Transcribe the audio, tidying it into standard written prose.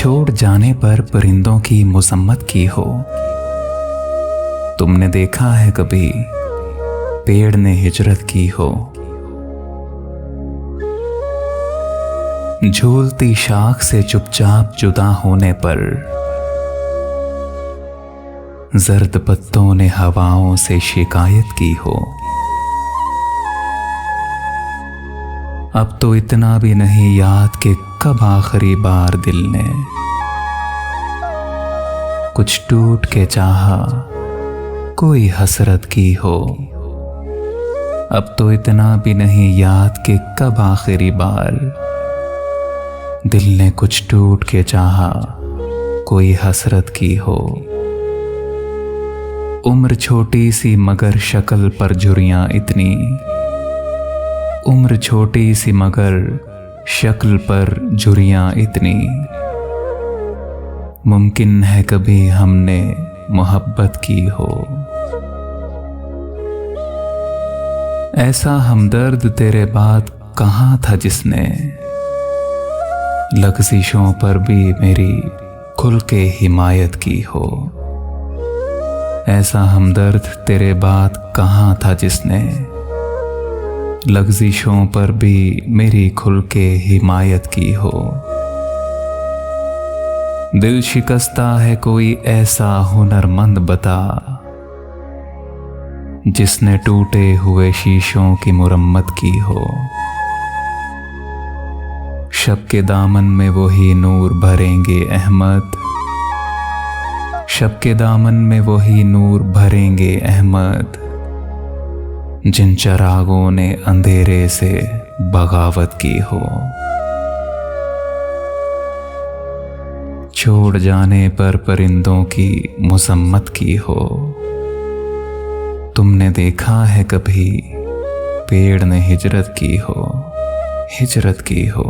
छोड़ जाने पर परिंदों की मसम्मत की हो। तुमने देखा है कभी पेड़ ने हिजरत की हो। झूलती शाख से चुपचाप जुदा होने पर जर्द पत्तों ने हवाओं से शिकायत की हो। अब तो इतना भी नहीं याद कि कब आखिरी बार दिल ने कुछ टूट के चाहा, कोई हसरत की हो। अब तो इतना भी नहीं याद कि कब आखिरी बार दिल ने कुछ टूट के चाहा, कोई हसरत की हो। उम्र छोटी सी मगर शक्ल पर झुर्रियां इतनी, उम्र छोटी सी मगर शक्ल पर झुर्रियां इतनी। मुमकिन है कभी हमने मोहब्बत की हो। ऐसा हमदर्द तेरे बाद कहाँ था जिसने लग़ज़िशों पर भी मेरी खुल के हिमायत की हो। ऐसा हमदर्द तेरे बाद कहाँ था जिसने लग़ज़िशों पर भी मेरी खुल के हिमायत की हो। दिल शिकस्ता है कोई ऐसा हुनरमंद बता, जिसने टूटे हुए शीशों की मुरम्मत की हो। शब के दामन में वही नूर भरेंगे अहमद, शब के दामन में वही नूर भरेंगे अहमद, जिन चरागों ने अंधेरे से बगावत की हो। छोड़ जाने पर परिंदों की मसम्मत की हो। तुमने देखा है कभी पेड़ ने हिजरत की हो, हिजरत की हो।